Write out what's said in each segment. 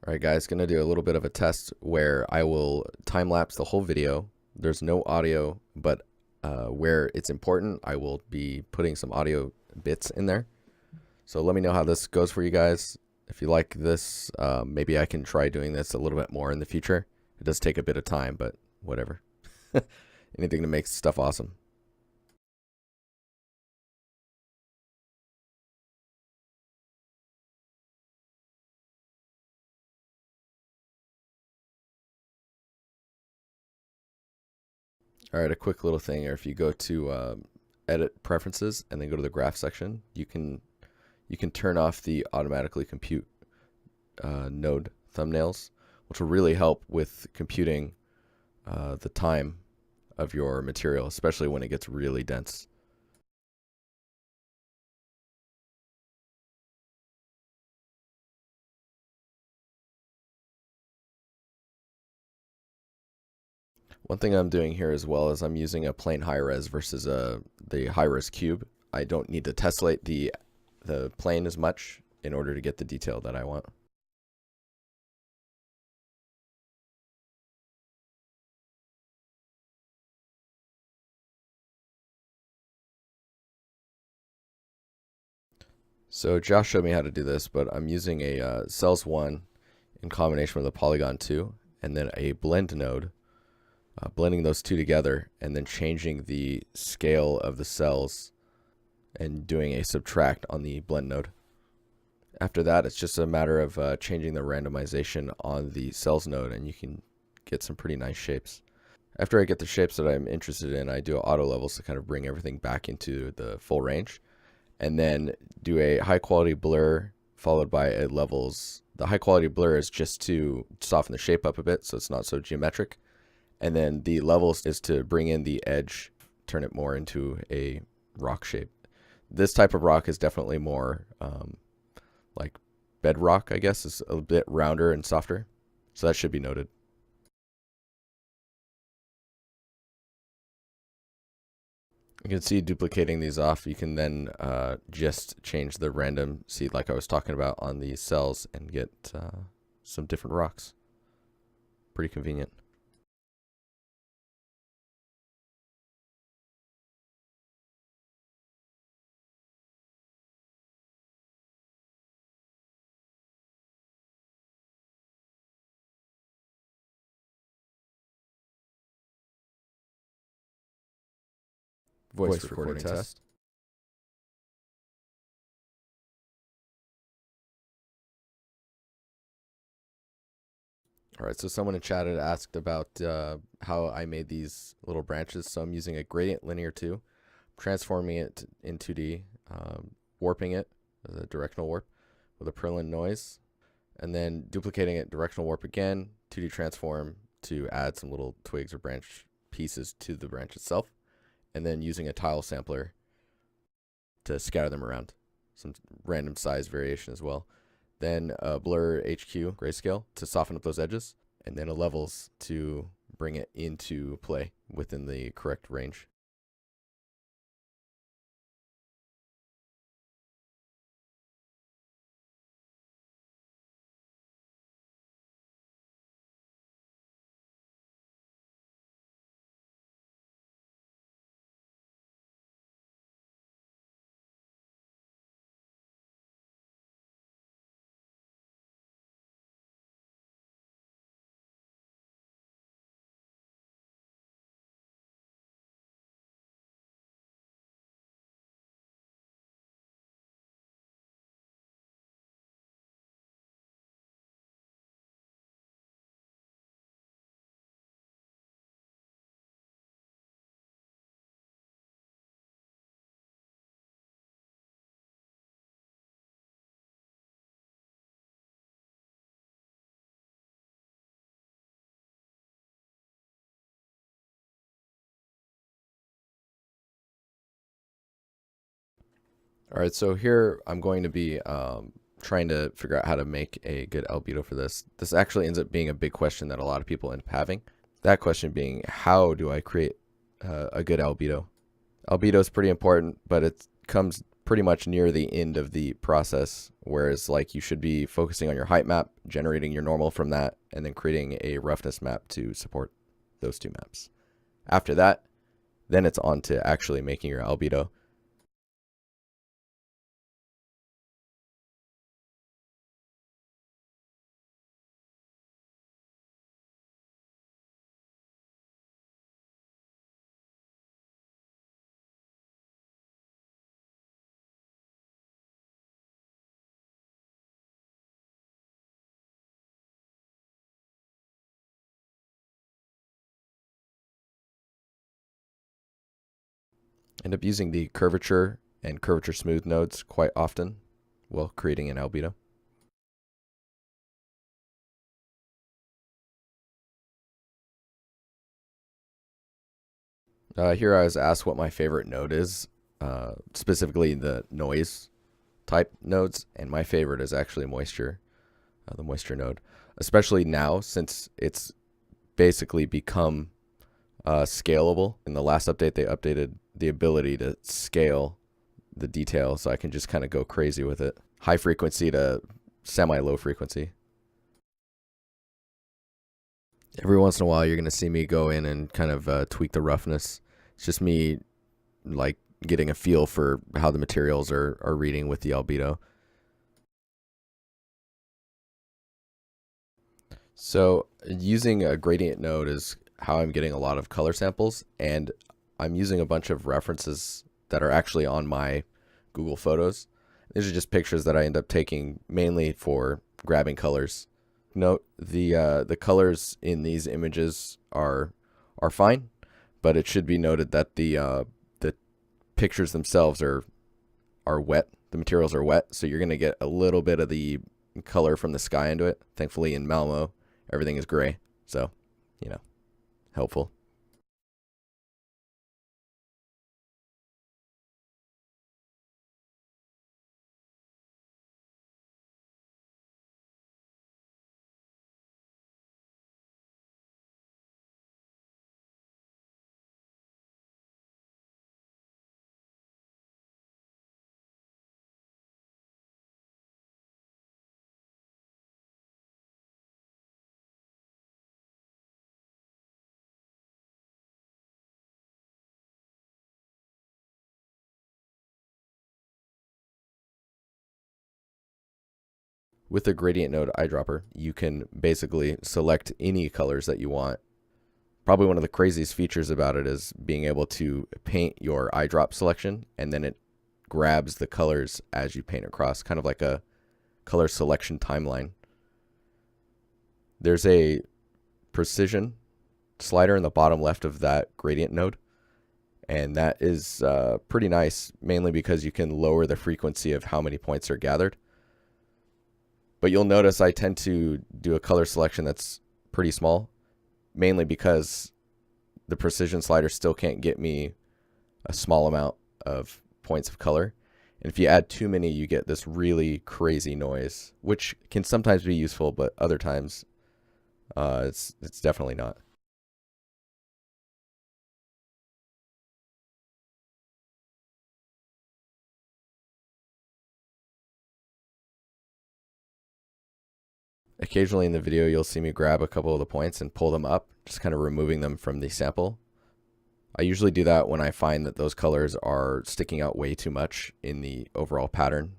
Alright guys, gonna do a little bit of a test where I will time-lapse the whole video. There's no audio, but where it's important, I will be putting some audio bits in there. So let me know how this goes for you guys. If you like this, maybe I can try doing this a little bit more in the future. It does take a bit of time, but whatever. Anything to make stuff awesome. Alright, a quick little thing here. If you go to edit preferences and then go to the graph section, you can turn off the automatically compute node thumbnails, which will really help with computing the time of your material, especially when it gets really dense. One thing I'm doing here as well is I'm using a plain high res versus the high res cube. I don't need to tessellate the plane as much in order to get the detail that I want. So Josh showed me how to do this, but I'm using a cells 1 in combination with a polygon 2 and then a blend node, blending those two together and then changing the scale of the cells and doing a subtract on the blend node. After that, it's just a matter of changing the randomization on the cells node and you can get some pretty nice shapes. After I get the shapes that I'm interested in, I do auto levels to kind of bring everything back into the full range. And then do a high quality blur followed by a levels. The high quality blur is just to soften the shape up a bit so it's not so geometric. And then the levels is to bring in the edge, turn it more into a rock shape. This type of rock is definitely more like bedrock, I guess, is a bit rounder and softer. So that should be noted. You can see duplicating these off, you can then just change the random seed like I was talking about on these cells and get some different rocks. Pretty convenient. Voice recording test. Alright, so someone in chat had asked about how I made these little branches. So I'm using a gradient linear 2, transforming it in 2D, warping it, the directional warp, with a Perlin noise, and then duplicating it directional warp again, 2D transform to add some little twigs or branch pieces to the branch itself, and then using a tile sampler to scatter them around. Some random size variation as well. Then a blur HQ grayscale to soften up those edges, and then a levels to bring it into play within the correct range. All right, so here I'm going to be trying to figure out how to make a good albedo for this. This actually ends up being a big question that a lot of people end up having. That question being, how do I create a good albedo? Albedo is pretty important, but it comes pretty much near the end of the process, whereas like you should be focusing on your height map, generating your normal from that, and then creating a roughness map to support those two maps. After that, then it's on to actually making your albedo. End up using the curvature and curvature smooth nodes quite often while creating an albedo. Here I was asked what my favorite node is, specifically the noise type nodes, and my favorite is actually moisture, the moisture node, especially now since it's basically become scalable. In the last update, they updated the ability to scale the detail, so I can just kind of go crazy with it. High frequency to semi-low frequency. Every once in a while, you're going to see me go in and kind of tweak the roughness. It's just me like getting a feel for how the materials are reading with the albedo. So using a gradient node is how I'm getting a lot of color samples, and I'm using a bunch of references that are actually on my Google Photos. These are just pictures that I end up taking mainly for grabbing colors. Note the colors in these images are fine, but it should be noted that the pictures themselves are wet. The materials are wet, so you're gonna get a little bit of the color from the sky into it. Thankfully, in Malmo, everything is gray, so you know, helpful. With the gradient node eyedropper, you can basically select any colors that you want. Probably one of the craziest features about it is being able to paint your eyedrop selection, and then it grabs the colors as you paint across, kind of like a color selection timeline. There's a precision slider in the bottom left of that gradient node, and that is pretty nice, mainly because you can lower the frequency of how many points are gathered. But you'll notice I tend to do a color selection that's pretty small, mainly because the precision slider still can't get me a small amount of points of color. And if you add too many, you get this really crazy noise, which can sometimes be useful, but other times it's definitely not. Occasionally in the video, you'll see me grab a couple of the points and pull them up, just kind of removing them from the sample. I usually do that when I find that those colors are sticking out way too much in the overall pattern,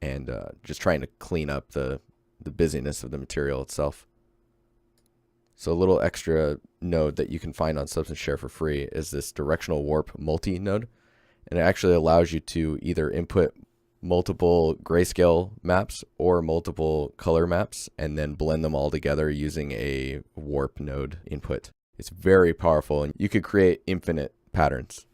and just trying to clean up the busyness of the material itself. So a little extra node that you can find on Substance Share for free is this directional warp multi node, and it actually allows you to either input multiple grayscale maps or multiple color maps and then blend them all together using a warp node input. It's very powerful, and you could create infinite patterns.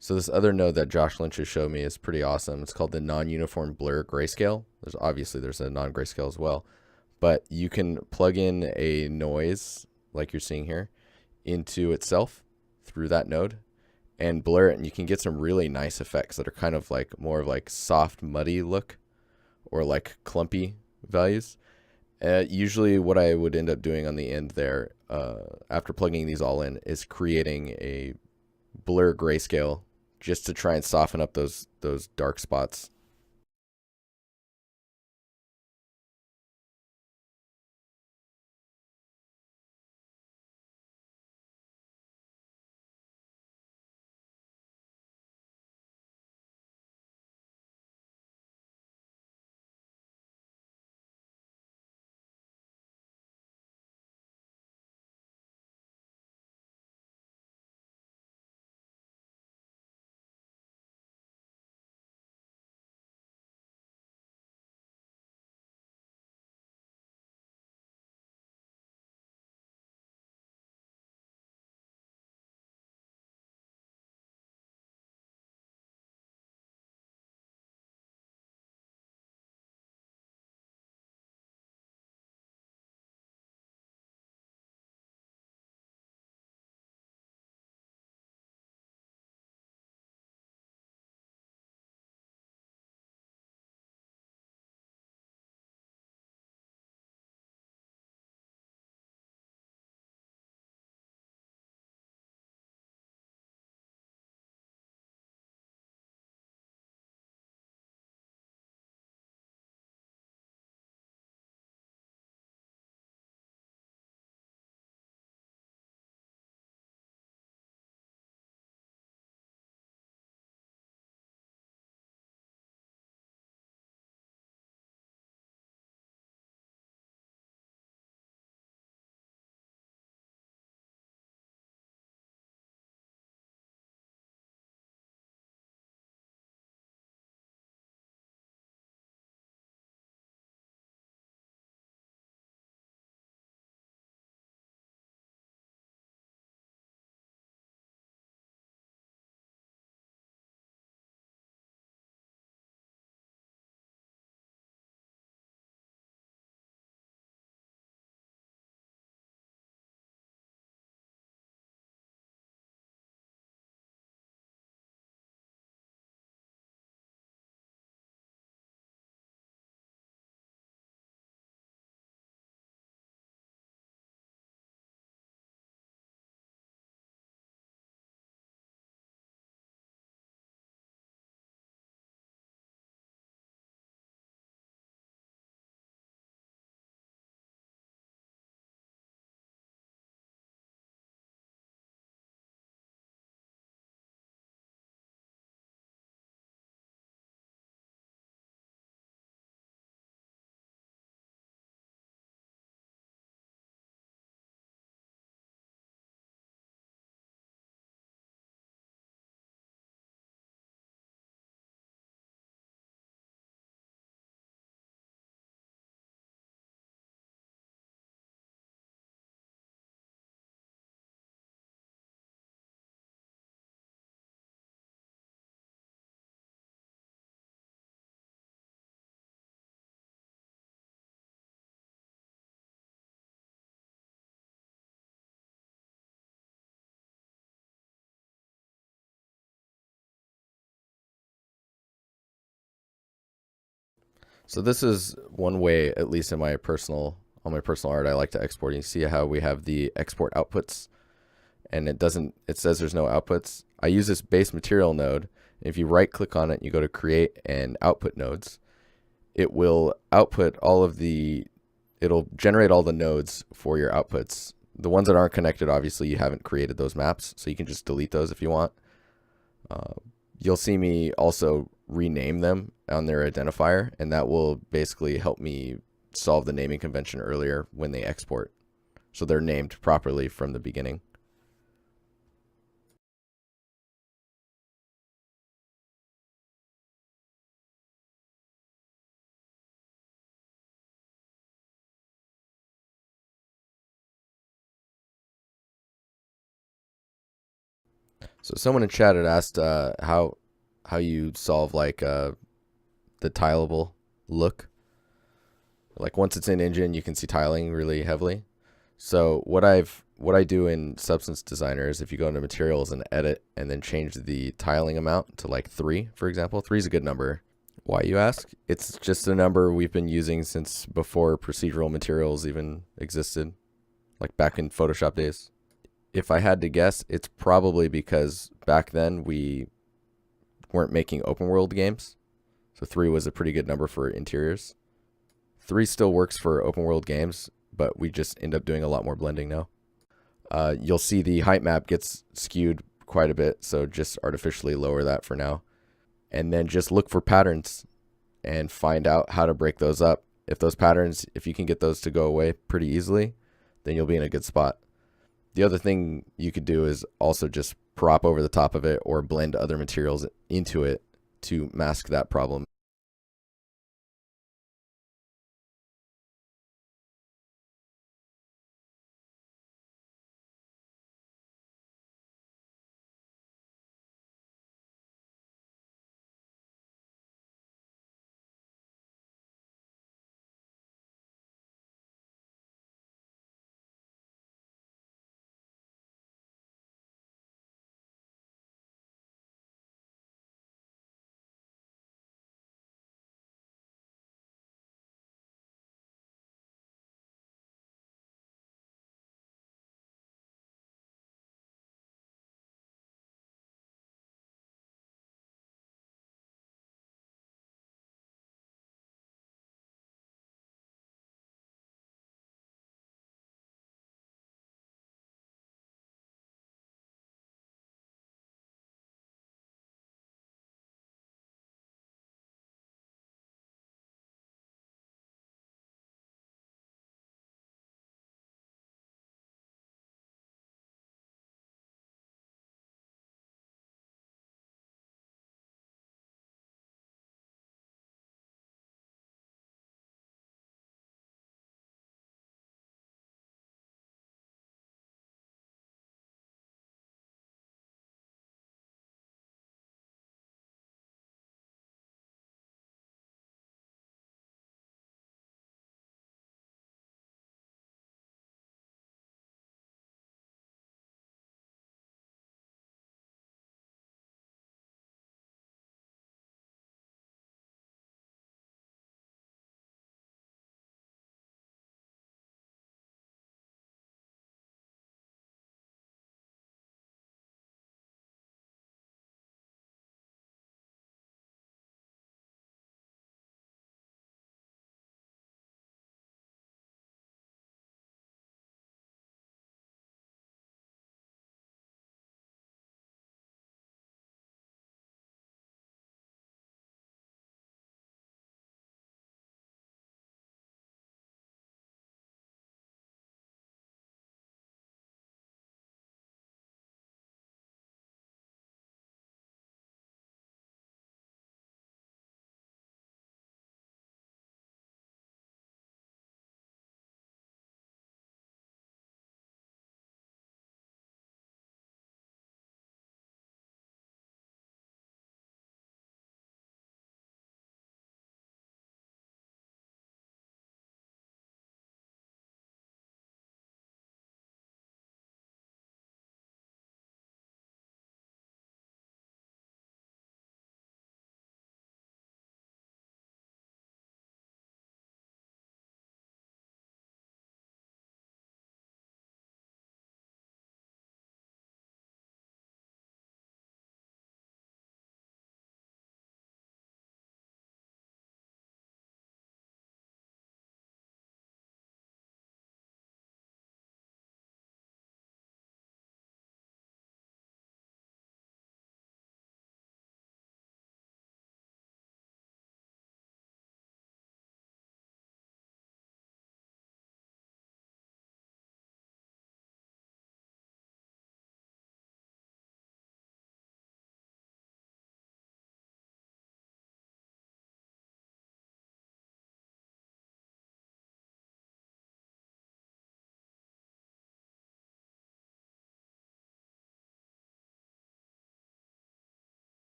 So this other node that Josh Lynch has showed me is pretty awesome. It's called the non-uniform blur grayscale. There's a non-grayscale as well, but you can plug in a noise like you're seeing here into itself through that node and blur it, and you can get some really nice effects that are kind of like more of like soft muddy look or like clumpy values. Usually what I would end up doing on the end there after plugging these all in is creating a blur grayscale just to try and soften up those dark spots. So this is one way, at least in my personal on my personal art, I like to export. You see how we have the export outputs, and it says there's no outputs. I use this base material node. If you right click on it and you go to create and output nodes, it will output it'll generate all the nodes for your outputs. The ones that aren't connected, obviously you haven't created those maps, so you can just delete those if you want. You'll see me also rename them on their identifier, and that will basically help me solve the naming convention earlier when they export. So they're named properly from the beginning. So someone in chat had asked how you solve like the tileable look. Like once it's in engine, you can see tiling really heavily. So what I do in Substance Designer is if you go into materials and edit and then change the tiling amount to like 3, for example. 3 is a good number. Why, you ask? It's just a number we've been using since before procedural materials even existed, like back in Photoshop days. If I had to guess, it's probably because back then we weren't making open world games. So 3 was a pretty good number for interiors. 3 still works for open world games, but we just end up doing a lot more blending now. You'll see the height map gets skewed quite a bit, so just artificially lower that for now. And then just look for patterns and find out how to break those up. If those patterns, if you can get those to go away pretty easily, then you'll be in a good spot. The other thing you could do is also just prop over the top of it or blend other materials into it to mask that problem.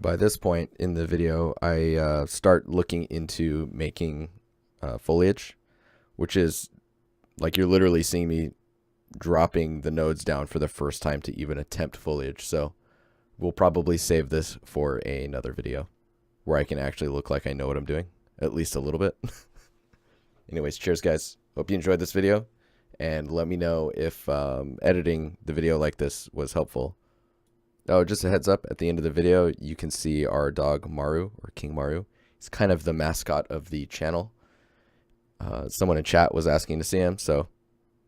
By this point in the video, I start looking into making foliage, which is like you're literally seeing me dropping the nodes down for the first time to even attempt foliage. So we'll probably save this for another video where I can actually look like I know what I'm doing, at least a little bit. Anyways, cheers guys. Hope you enjoyed this video, and let me know if editing the video like this was helpful. Oh, just a heads up, at the end of the video, you can see our dog Maru, or King Maru. He's kind of the mascot of the channel. Someone in chat was asking to see him, so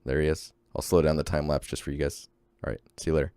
there he is. I'll slow down the time lapse just for you guys. All right, see you later.